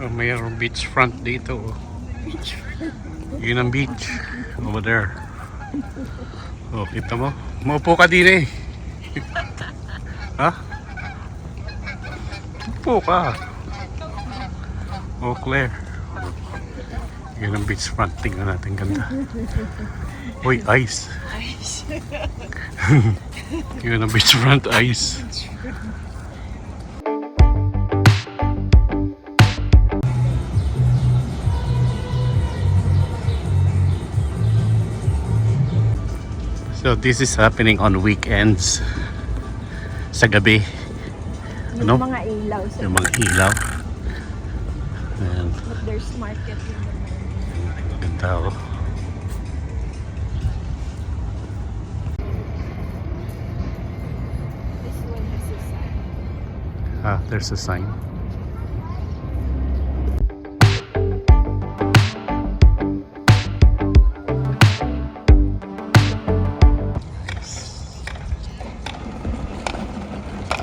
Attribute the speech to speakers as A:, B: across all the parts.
A: Mayroong beach front dito. Yun ang beach. Over there. Oh, kita mo? Maupo ka din eh. Ha? Upo ka. Oh, Claire. Yun ang beach front. Tingnan natin, ganda. Uy, ice.
B: Ice.
A: Yun ang beach front ice. So this is happening on weekends. Sa gabi.
B: Yung mga ilaw sa
A: Yung mga ilaw. And
B: but there's market in the morning.
A: ganda oh.
B: This one has a sign.
A: Ah, there's a sign.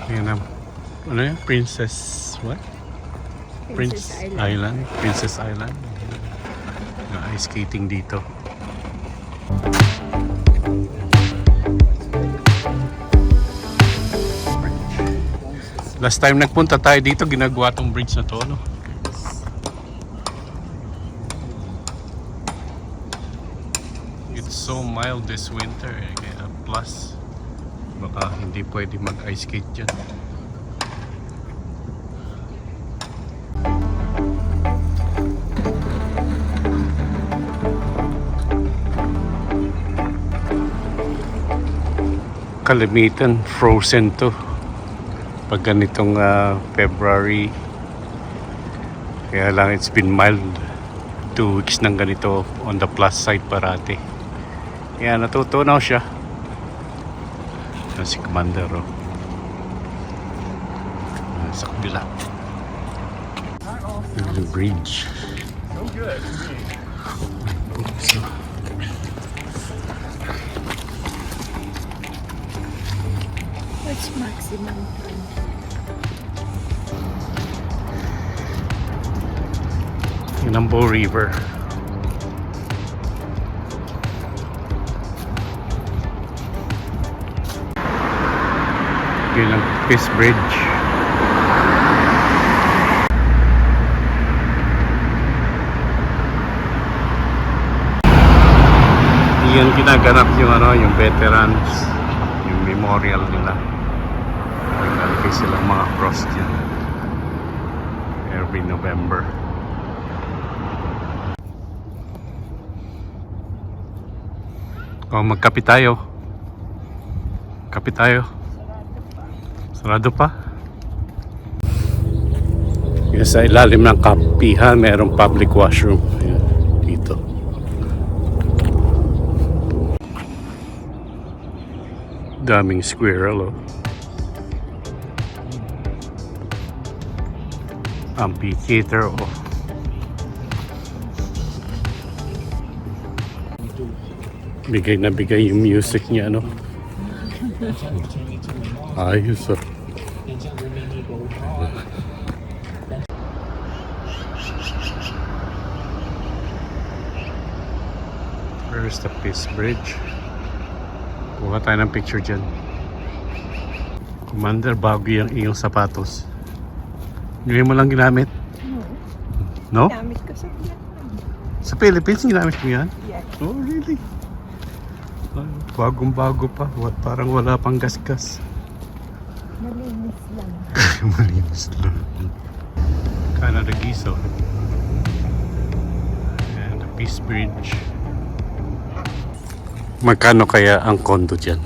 A: Yan ang, ano yan? Princess, what? Island. Princess Island. Yung ice skating dito. Last time nagpunta tayo dito, ginagawa tong bridge na to, no? It's so mild this winter, eh. Kaya plus, baka hindi pwede mag-ice skate dyan. Kalimitan, frozen to. Pag ganitong February, kaya lang it's been mild. 2 weeks ng ganito on the plus side parati. Kaya natutunaw siya. Si Commander oh. Sa kabila. The bridge.
C: So good.
A: So,
B: What's maximum time?
A: Nambo River. Yun ang Peace Bridge. Yan ginaganap yung yung veterans, yung memorial nila. Naglalagay silang mga cross dyan every November. Magkape tayo. Kape tayo. Sarado pa. Yan sa ilalim ng kapihan, mayroong public washroom. Yan, dito. Daming squirrel, oh. Amphitheater, oh. Bigay na bigay yung music niya, no? Ayos, oh. Where's the Peace Bridge? Kuha tayo ng picture dyan. Commander, bago yung iyong sapatos. Hindi mo lang ginamit? No?
B: Gamit ko sa Vietnam.
A: Sa Philippines, ginamit mo yan?
B: Yes.
A: Oh, really? Ay, bagong-bago pa. Parang wala pang gasgas.
B: Malinis lang.
A: Malinis lang. Canada Geese, oh. And the Peace Bridge. Magkano kaya ang kondo dyan,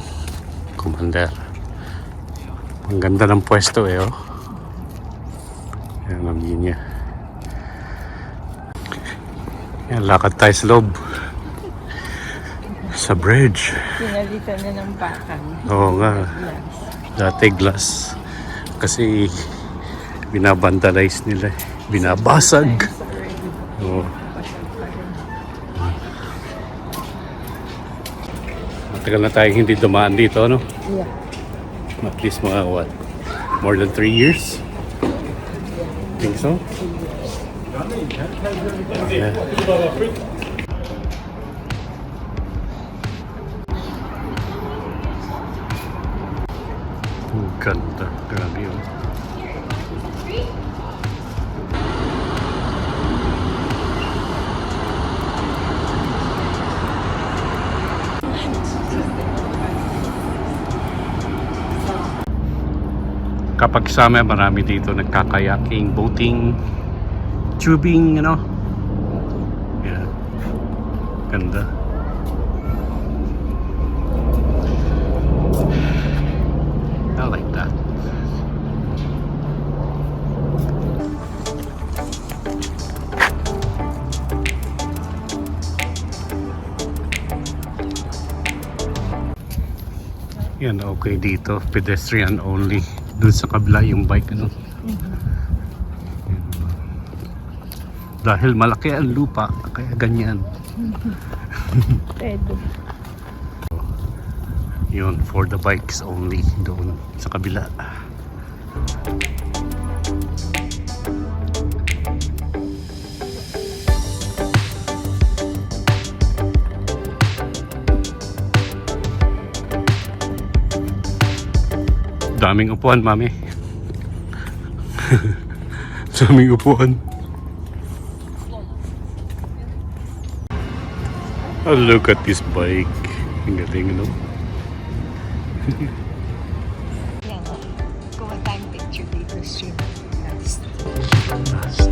A: Commander? Ang ganda ng pwesto eh, oh. Yan ang linya. Yan, lakad tayo sa loob. Sa bridge.
B: Pinalitan na ng bakang.
A: Oo nga. Dati glass. Kasi binabandalize nila. Binabasag. Oo. Matagal na tayong hindi dumaan dito, no?
B: Yeah.
A: At least mga what? More than 3 years? Think so? Yeah. Ang ganda. Grabe yun. Kapag summer, marami dito nagkakayaking, boating, tubing, you know. Yeah. Ganda. I like that. Yan, okay dito. Pedestrian only. Doon sa kabila yung bike, ano. Dahil malaki ang lupa, kaya ganyan.
B: Pwede.
A: Yun, for the bikes only. Doon sa kabila. Daming upuan, mami. Daming upuan. Oh, look at this bike. Ang galing, no?
B: Yan. Kuha tayong picture dito, street. Last.
A: Last.